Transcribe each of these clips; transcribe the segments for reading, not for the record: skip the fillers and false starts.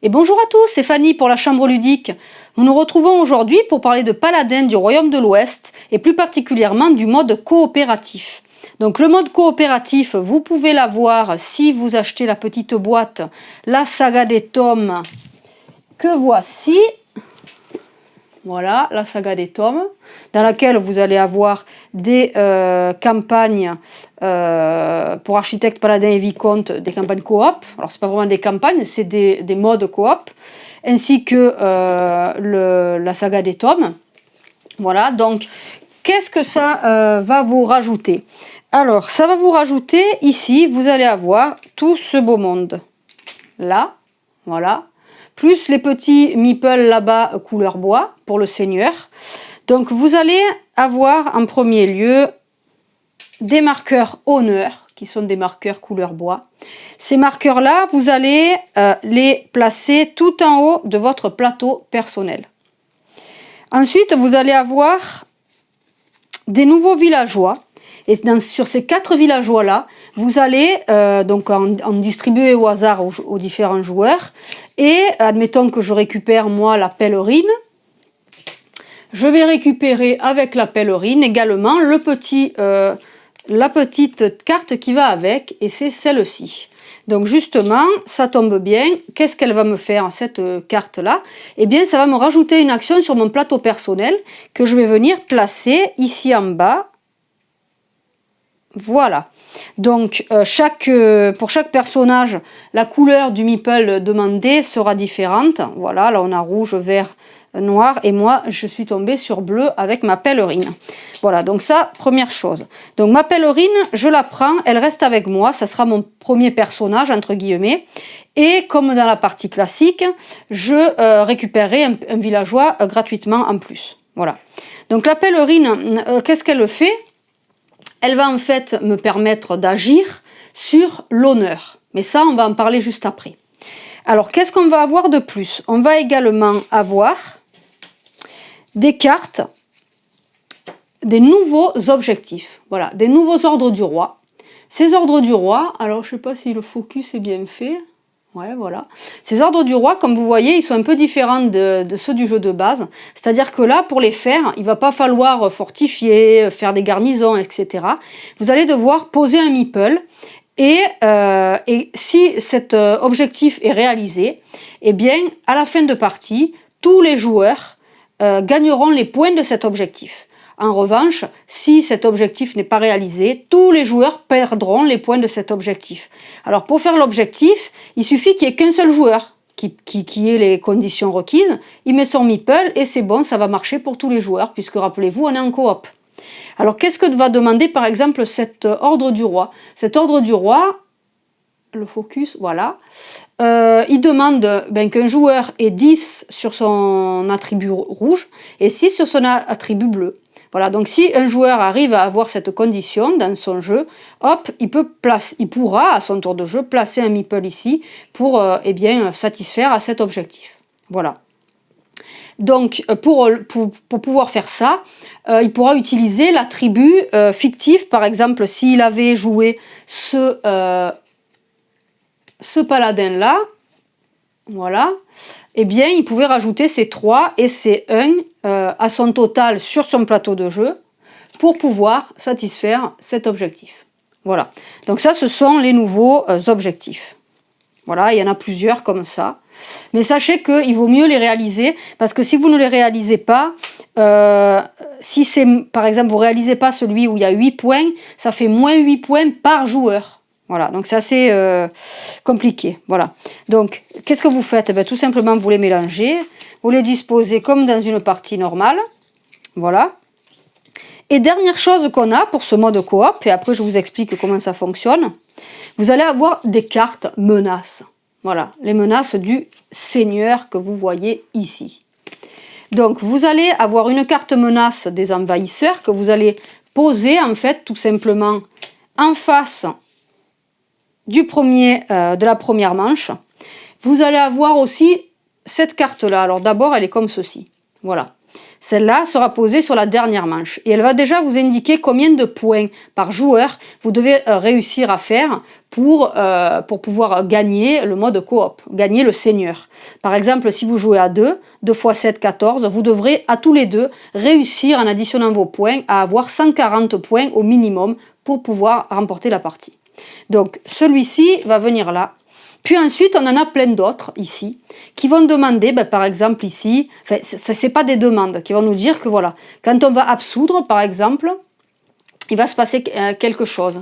Et bonjour à tous, c'est Fanny pour la Chambre ludique. Nous nous retrouvons aujourd'hui pour parler de Paladins du Royaume de l'Ouest et plus particulièrement du mode coopératif. Donc le mode coopératif, vous pouvez l'avoir si vous achetez la petite boîte, la saga des tomes que voici. Voilà, la saga des tomes, dans laquelle vous allez avoir des campagnes pour architectes, paladins et vicomtes, des campagnes coop. Alors, c'est pas vraiment des campagnes, c'est des modes coop, ainsi que la saga des tomes. Voilà, donc, qu'est-ce que ça va vous rajouter? Alors, ça va vous rajouter, ici, vous allez avoir tout ce beau monde. Là, voilà. Plus les petits meeples là-bas couleur bois pour le seigneur. Donc vous allez avoir en premier lieu des marqueurs honneur qui sont des marqueurs couleur bois. Ces marqueurs là, vous allez les placer tout en haut de votre plateau personnel. Ensuite, vous allez avoir des nouveaux villageois. Et sur ces 4 villageois-là, vous allez donc en distribuer au hasard aux différents joueurs. Et admettons que je récupère moi la pèlerine. Je vais récupérer avec la pèlerine également la petite carte qui va avec. Et c'est celle-ci. Donc justement, ça tombe bien. Qu'est-ce qu'elle va me faire, cette carte-là? Eh bien, ça va me rajouter une action sur mon plateau personnel que je vais venir placer ici en bas. Voilà, donc pour chaque personnage, la couleur du meeple demandé sera différente. Voilà, là on a rouge, vert, noir, et moi je suis tombée sur bleu avec ma pèlerine. Voilà, donc ça, première chose. Donc ma pèlerine, je la prends, elle reste avec moi, ça sera mon premier personnage, entre guillemets. Et comme dans la partie classique, je récupérerai un villageois gratuitement en plus. Voilà, donc la pèlerine, qu'est-ce qu'elle fait? Elle va en fait me permettre d'agir sur l'honneur. Mais ça, on va en parler juste après. Alors, qu'est-ce qu'on va avoir de plus? On va également avoir des cartes, des nouveaux objectifs. Voilà, des nouveaux ordres du roi. Ces ordres du roi, alors je ne sais pas si le focus est bien fait. Ouais, voilà. Ces ordres du roi, comme vous voyez, ils sont un peu différents de ceux du jeu de base. C'est-à-dire que là, pour les faire, il ne va pas falloir fortifier, faire des garnisons, etc. Vous allez devoir poser un meeple. Et si cet objectif est réalisé, eh bien, à la fin de partie, tous les joueurs gagneront les points de cet objectif. En revanche, si cet objectif n'est pas réalisé, tous les joueurs perdront les points de cet objectif. Alors pour faire l'objectif, il suffit qu'il n'y ait qu'un seul joueur qui ait les conditions requises. Il met son meeple et c'est bon, ça va marcher pour tous les joueurs, puisque rappelez-vous, on est en coop. Alors qu'est-ce que va demander par exemple cet ordre du roi? Cet ordre du roi, le focus, voilà. Il demande qu'un joueur ait 10 sur son attribut rouge et 6 sur son attribut bleu. Voilà, donc si un joueur arrive à avoir cette condition dans son jeu, hop, il pourra à son tour de jeu placer un meeple ici pour satisfaire à cet objectif. Voilà. Donc pour pouvoir faire ça, il pourra utiliser l'attribut fictif. Par exemple, s'il avait joué ce paladin là, voilà, eh bien il pouvait rajouter ses 3 et ses 1 à son total sur son plateau de jeu pour pouvoir satisfaire cet objectif. Voilà, donc ça ce sont les nouveaux objectifs. Voilà, il y en a plusieurs comme ça. Mais sachez qu'il vaut mieux les réaliser, parce que si vous ne les réalisez pas, si c'est par exemple vous ne réalisez pas celui où il y a 8 points, ça fait moins 8 points par joueur. Voilà, donc c'est assez compliqué. Voilà. Donc, qu'est-ce que vous faites? Tout simplement, vous les mélangez, vous les disposez comme dans une partie normale. Voilà. Et dernière chose qu'on a pour ce mode coop, et après je vous explique comment ça fonctionne, vous allez avoir des cartes menaces. Voilà, les menaces du seigneur que vous voyez ici. Donc, vous allez avoir une carte menace des envahisseurs que vous allez poser en fait tout simplement en face de la première manche. Vous allez avoir aussi cette carte là. Alors d'abord elle est comme ceci, voilà, Celle-là sera posée sur la dernière manche et elle va déjà vous indiquer combien de points par joueur vous devez réussir à faire pour pouvoir gagner le mode coop, gagner le seigneur. Par exemple, si vous jouez à 2, 2 x 7, 14, vous devrez à tous les deux réussir en additionnant vos points à avoir 140 points au minimum pour pouvoir remporter la partie. Donc celui-ci va venir là. Puis ensuite, on en a plein d'autres ici qui vont demander, par exemple ici, ce n'est pas des demandes, qui vont nous dire que voilà, quand on va absoudre, par exemple, il va se passer quelque chose.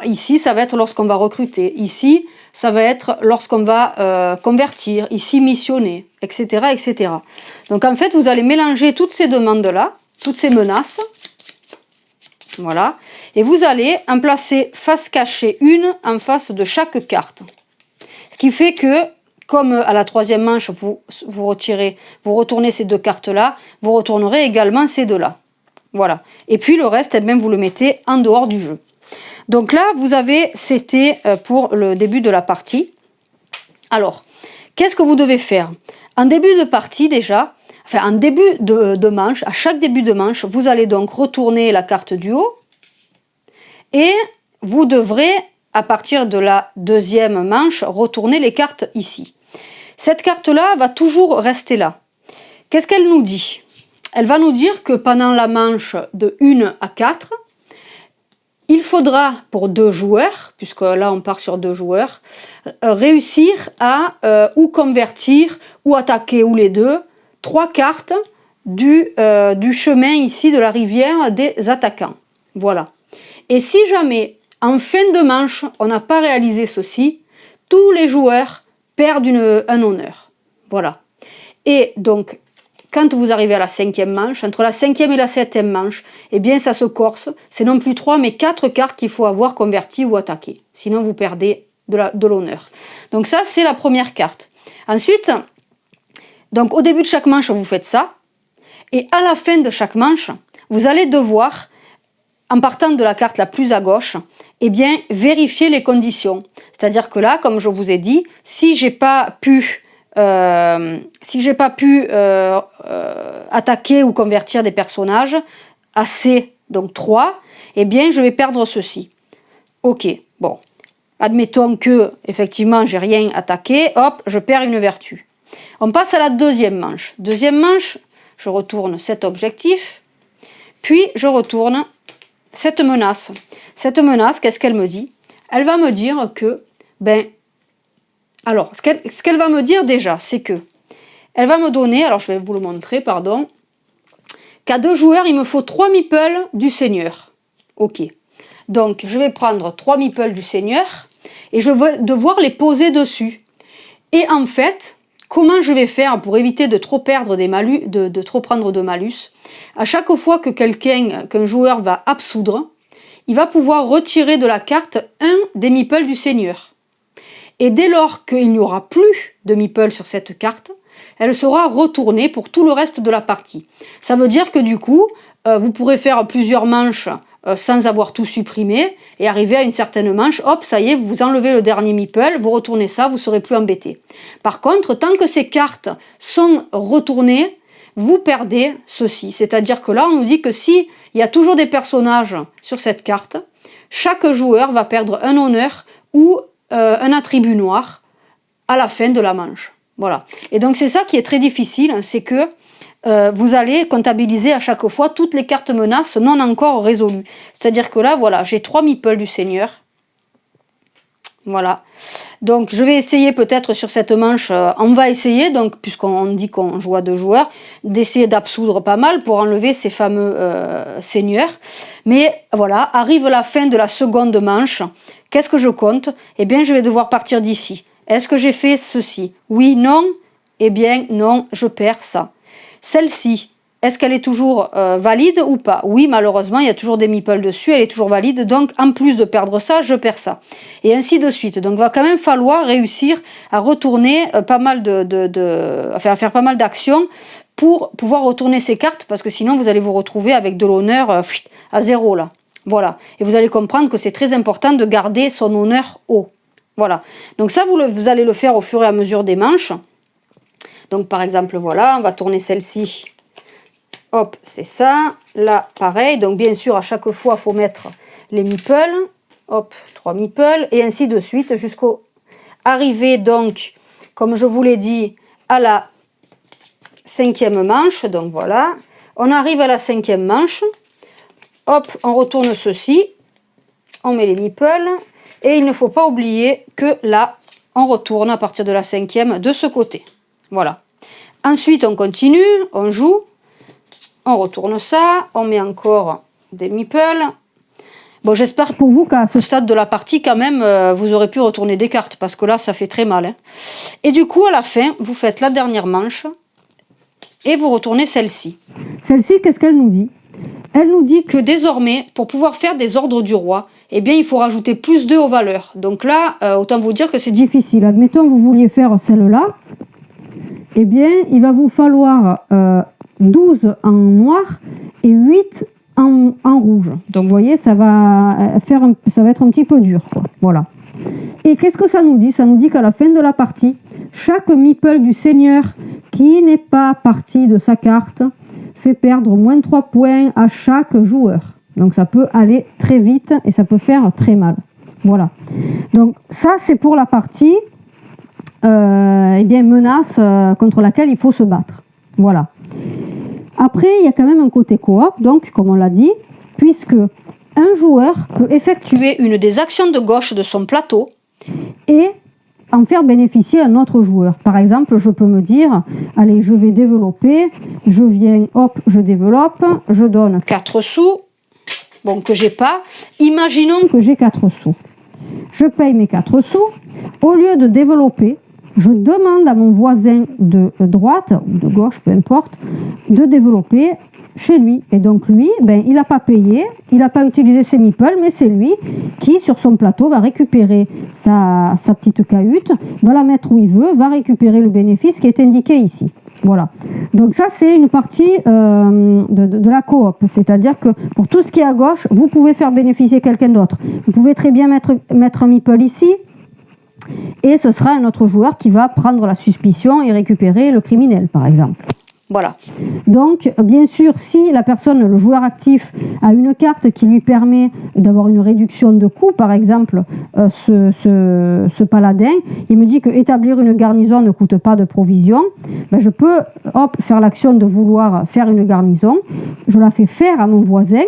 Ici, ça va être lorsqu'on va recruter. Ici, ça va être lorsqu'on va convertir. Ici, missionner, etc., etc. Donc en fait, vous allez mélanger toutes ces demandes-là, toutes ces menaces. Voilà. Et vous allez en placer face cachée une en face de chaque carte. Ce qui fait que, comme à la troisième manche, vous retournez ces deux cartes-là, vous retournerez également ces deux-là. Voilà. Et puis le reste, vous le mettez en dehors du jeu. Donc là, vous avez, c'était pour le début de la partie. Alors, qu'est-ce que vous devez faire? En début de partie déjà, en début de manche, à chaque début de manche, vous allez donc retourner la carte du haut et vous devrez, à partir de la deuxième manche, retourner les cartes ici. Cette carte-là va toujours rester là. Qu'est-ce qu'elle nous dit? Elle va nous dire que pendant la manche de 1 à 4, il faudra pour 2 joueurs, puisque là on part sur 2 joueurs, réussir à ou convertir ou attaquer ou les deux 3 cartes du chemin ici de la rivière des attaquants. Voilà. Et si jamais en fin de manche on n'a pas réalisé ceci, tous les joueurs perdent un honneur. Voilà. Et donc quand vous arrivez à la 5e manche, entre la 5e et la 7e manche, eh bien ça se corse. C'est non plus 3 mais 4 cartes qu'il faut avoir converties ou attaquées. Sinon vous perdez de l'honneur. Donc ça c'est la première carte. Ensuite, donc au début de chaque manche vous faites ça. Et à la fin de chaque manche, vous allez devoir, en partant de la carte la plus à gauche, eh bien vérifier les conditions. C'est-à-dire que là, comme je vous ai dit, si j'ai pas pu attaquer ou convertir des personnages assez, donc 3, eh bien je vais perdre ceci. Ok, bon, admettons que effectivement j'ai rien attaqué, hop, je perds une vertu. On passe à la deuxième manche. Deuxième manche, je retourne cet objectif, puis je retourne cette menace. Cette menace, qu'est-ce qu'elle me dit? Elle va me dire que, alors, ce qu'elle va me dire déjà, c'est que elle va me donner, alors je vais vous le montrer, pardon, qu'à 2 joueurs, il me faut 3 meeples du seigneur. Ok. Donc, je vais prendre 3 meeples du seigneur et je vais devoir les poser dessus. Et en fait, comment je vais faire pour éviter de trop perdre de trop prendre de malus? À chaque fois que qu'un joueur va absoudre, il va pouvoir retirer de la carte un des meeples du seigneur. Et dès lors qu'il n'y aura plus de meeple sur cette carte, elle sera retournée pour tout le reste de la partie. Ça veut dire que du coup, vous pourrez faire plusieurs manches sans avoir tout supprimé et arriver à une certaine manche, hop, ça y est, vous enlevez le dernier meeple, vous retournez ça, vous ne serez plus embêté. Par contre, tant que ces cartes sont retournées, vous perdez ceci. C'est-à-dire que là, on nous dit que s'il y a toujours des personnages sur cette carte, chaque joueur va perdre un honneur ou un attribut noir à la fin de la manche. Voilà. Et donc c'est ça qui est très difficile, c'est que vous allez comptabiliser à chaque fois toutes les cartes menaces non encore résolues. C'est-à-dire que là, voilà, j'ai 3 meeples du seigneur. Voilà. Donc je vais essayer peut-être sur cette manche, on va essayer, donc puisqu'on dit qu'on joue à 2 joueurs, d'essayer d'absoudre pas mal pour enlever ces fameux seigneurs. Mais voilà, arrive la fin de la seconde manche. Qu'est-ce que je compte? Eh bien, je vais devoir partir d'ici. Est-ce que j'ai fait ceci? Oui, non? Eh bien, non, je perds ça. Celle-ci, est-ce qu'elle est toujours valide ou pas? Oui, malheureusement, il y a toujours des meeples dessus, elle est toujours valide, donc en plus de perdre ça, je perds ça. Et ainsi de suite. Donc, il va quand même falloir réussir à retourner à faire pas mal d'actions pour pouvoir retourner ces cartes, parce que sinon, vous allez vous retrouver avec de l'honneur à 0 là. Voilà. Et vous allez comprendre que c'est très important de garder son honneur haut. Voilà. Donc ça, vous allez le faire au fur et à mesure des manches. Donc par exemple, voilà, on va tourner celle-ci hop, c'est ça. Là, pareil. Donc, bien sûr, à chaque fois, il faut mettre les meeples. Hop, 3 meeples. Et ainsi de suite jusqu'au arriver, donc, comme je vous l'ai dit, à la 5e manche. Donc, voilà. On arrive à la 5e manche. Hop, on retourne ceci. On met les meeples. Et il ne faut pas oublier que là, on retourne à partir de la 5e de ce côté. Voilà. Ensuite, on continue, on joue, on retourne ça, on met encore des meeples. Bon, j'espère pour vous qu'à ce stade de la partie, quand même, vous aurez pu retourner des cartes, parce que là, ça fait très mal. Hein. Et du coup, à la fin, vous faites la dernière manche, et vous retournez celle-ci. Celle-ci, qu'est-ce qu'elle nous dit? Elle nous dit que désormais, pour pouvoir faire des ordres du roi, eh bien, il faut rajouter plus 2 aux valeurs. Donc là, autant vous dire que c'est difficile. Admettons que vous vouliez faire celle-là. Eh bien, il va vous falloir 12 en noir et 8 en rouge. Donc, vous voyez, ça va être un petit peu dur, quoi. Voilà. Et qu'est-ce que ça nous dit? Ça nous dit qu'à la fin de la partie, chaque meeple du seigneur qui n'est pas parti de sa carte fait perdre moins 3 points à chaque joueur. Donc, ça peut aller très vite et ça peut faire très mal. Voilà. Donc, ça, c'est pour la partie... eh bien, menace contre laquelle il faut se battre. Voilà. Après, il y a quand même un côté coop, donc, comme on l'a dit, puisque un joueur peut effectuer une des actions de gauche de son plateau et en faire bénéficier un autre joueur. Par exemple, je peux me dire, allez, je vais développer, je viens, hop, je développe, je donne 4 sous, bon, que j'ai pas. Imaginons que j'ai 4 sous. Je paye mes 4 sous. Au lieu de développer, je demande à mon voisin de droite ou de gauche, peu importe, de développer chez lui. Et donc lui, ben, il n'a pas payé, il n'a pas utilisé ses meeples, mais c'est lui qui, sur son plateau, va récupérer sa petite cahute, va la mettre où il veut, va récupérer le bénéfice qui est indiqué ici. Voilà. Donc ça, c'est une partie de la coop. C'est-à-dire que pour tout ce qui est à gauche, vous pouvez faire bénéficier quelqu'un d'autre. Vous pouvez très bien mettre un meeple ici, et ce sera un autre joueur qui va prendre la suspicion et récupérer le criminel, par exemple. Voilà. Donc, bien sûr, si la personne, le joueur actif, a une carte qui lui permet d'avoir une réduction de coût, par exemple, ce paladin, il me dit que établir une garnison ne coûte pas de provision, ben je peux faire l'action de vouloir faire une garnison, je la fais faire à mon voisin,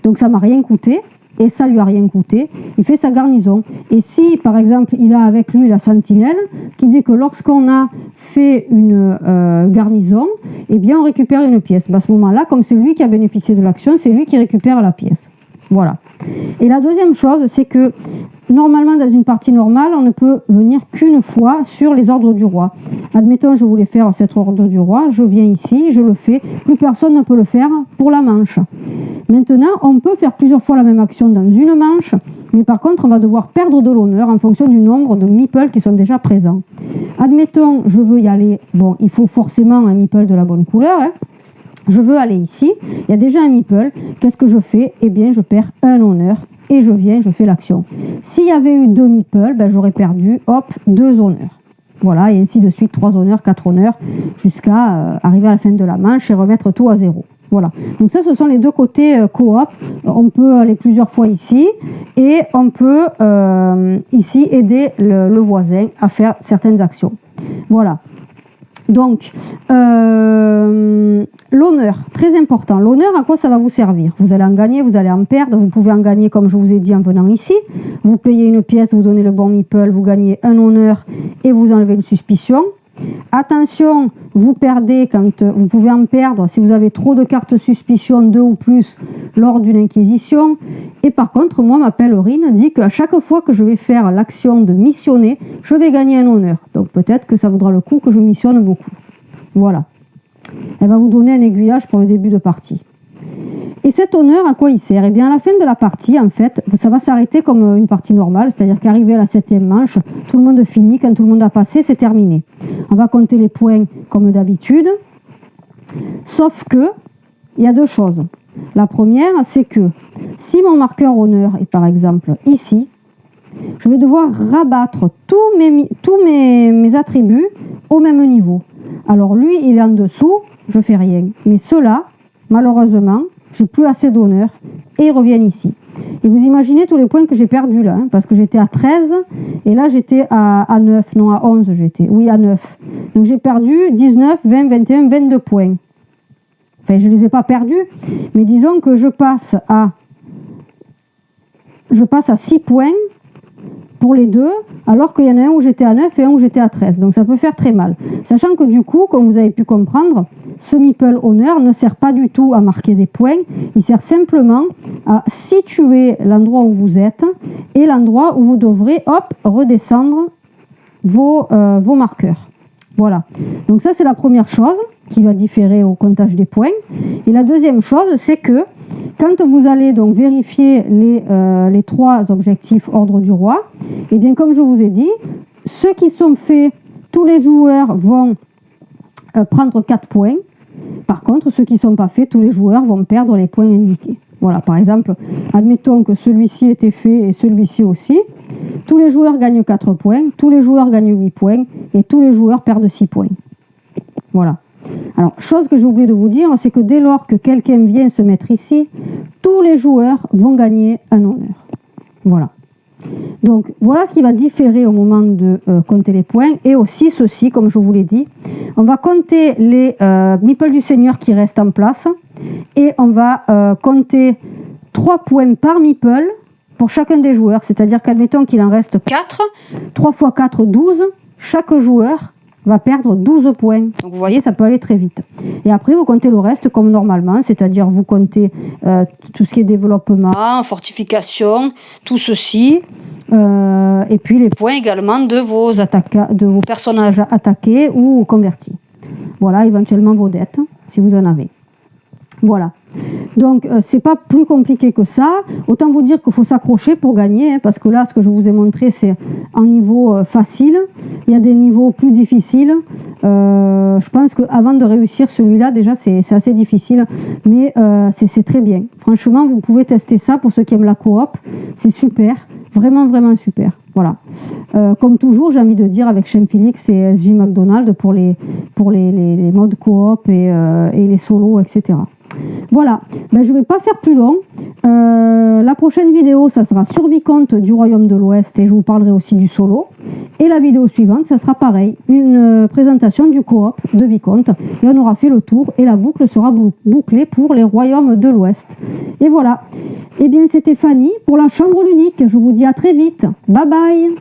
donc ça ne m'a rien coûté. Et ça lui a rien coûté, il fait sa garnison. Et si, par exemple, il a avec lui la sentinelle, qui dit que lorsqu'on a fait une garnison, eh bien, on récupère une pièce. À ce moment-là, comme c'est lui qui a bénéficié de l'action, c'est lui qui récupère la pièce. Voilà. Et la deuxième chose, c'est que normalement, dans une partie normale, on ne peut venir qu'une fois sur les ordres du roi. Admettons, je voulais faire cet ordre du roi, je viens ici, je le fais, plus personne ne peut le faire pour la manche. Maintenant, on peut faire plusieurs fois la même action dans une manche, mais par contre, on va devoir perdre de l'honneur en fonction du nombre de meeples qui sont déjà présents. Admettons, je veux y aller, bon, il faut forcément un meeple de la bonne couleur, hein. Je veux aller ici, il y a déjà un meeple, qu'est-ce que je fais? Eh bien, je perds un honneur et je viens, je fais l'action. S'il y avait eu 2 meeples, ben, j'aurais perdu, 2 honneurs. Voilà, et ainsi de suite, 3 honneurs, 4 honneurs, jusqu'à arriver à la fin de la manche et remettre tout à 0. Voilà. Donc ça, ce sont les deux côtés coop. On peut aller plusieurs fois ici et on peut ici aider le voisin à faire certaines actions. Voilà. Donc, l'honneur, très important. L'honneur, à quoi ça va vous servir? Vous allez en gagner, vous allez en perdre. Vous pouvez en gagner, comme je vous ai dit, en venant ici. Vous payez une pièce, vous donnez le bon meeple, vous gagnez un honneur et vous enlevez une suspicion. Attention, vous perdez quand vous pouvez en perdre si vous avez trop de cartes suspicion, 2 ou plus, lors d'une inquisition. Et par contre, moi, ma pèlerine dit qu'à chaque fois que je vais faire l'action de missionner, je vais gagner un honneur. Donc peut-être que ça vaudra le coup que je missionne beaucoup. Voilà. Elle va vous donner un aiguillage pour le début de partie. Et cet honneur, à quoi il sert? Eh bien, à la fin de la partie, en fait, ça va s'arrêter comme une partie normale, c'est-à-dire qu'arrivé à la 7e manche, tout le monde finit, quand tout le monde a passé, c'est terminé. On va compter les points comme d'habitude, sauf que, il y a 2 choses. La première, c'est que, si mon marqueur honneur est par exemple ici, je vais devoir rabattre tous mes attributs au même niveau. Alors lui, il est en dessous, je fais rien. Mais ceux-là, malheureusement, j'ai plus assez d'honneur et ils reviennent ici. Et vous imaginez tous les points que j'ai perdus là, hein, parce que j'étais à 13 et là j'étais à 9, non à 11 j'étais, oui à 9. Donc j'ai perdu 19, 20, 21, 22 points. Enfin je ne les ai pas perdus, mais disons que je passe à 6 points pour les deux, alors qu'il y en a un où j'étais à 9 et un où j'étais à 13. Donc ça peut faire très mal. Sachant que du coup, comme vous avez pu comprendre, ce meeple honneur ne sert pas du tout à marquer des points, il sert simplement à situer l'endroit où vous êtes et l'endroit où vous devrez, hop, redescendre vos marqueurs. Voilà. Donc ça c'est la première chose qui va différer au comptage des points. Et la deuxième chose, c'est que quand vous allez donc vérifier les 3 objectifs ordre du roi, et bien comme je vous ai dit, ceux qui sont faits, tous les joueurs vont prendre 4 points. Par contre, ceux qui ne sont pas faits, tous les joueurs vont perdre les points indiqués. Voilà, par exemple, admettons que celui-ci était fait et celui-ci aussi. Tous les joueurs gagnent 4 points, tous les joueurs gagnent 8 points et tous les joueurs perdent 6 points. Voilà. Alors, chose que j'ai oublié de vous dire, c'est que dès lors que quelqu'un vient se mettre ici, tous les joueurs vont gagner un honneur. Voilà. Donc, voilà ce qui va différer au moment de compter les points. Et aussi ceci, comme je vous l'ai dit, on va compter les meeples du Seigneur qui restent en place. Et on va compter 3 points par meeple pour chacun des joueurs. C'est-à-dire qu'admettons qu'il en reste 4. 3 x 4, 12. Chaque joueur va perdre 12 points. Donc vous voyez, ça peut aller très vite. Et après, vous comptez le reste comme normalement, c'est-à-dire vous comptez tout ce qui est développement, fortification, tout ceci, et puis les points également de vos personnages attaqués ou convertis. Voilà, éventuellement vos dettes, si vous en avez. Voilà. Donc, c'est pas plus compliqué que ça. Autant vous dire qu'il faut s'accrocher pour gagner, hein, parce que là, ce que je vous ai montré, c'est un niveau facile. Il y a des niveaux plus difficiles. Je pense qu'avant de réussir celui-là, déjà, c'est assez difficile. Mais c'est très bien. Franchement, vous pouvez tester ça pour ceux qui aiment la coop. C'est super. Vraiment, vraiment super. Voilà. Comme toujours, j'ai envie de dire avec Shamefilix et SJ McDonald pour les modes coop et les solos, etc. Voilà, ben, je ne vais pas faire plus long. La prochaine vidéo, ça sera sur Vicomte du Royaume de l'Ouest et je vous parlerai aussi du solo. Et la vidéo suivante, ça sera pareil, une présentation du coop de Vicomte. Et on aura fait le tour et la boucle sera bouclée pour les Royaumes de l'Ouest. Et voilà. Eh bien, c'était Fanny pour la Chambre l'Unique. Je vous dis à très vite. Bye bye.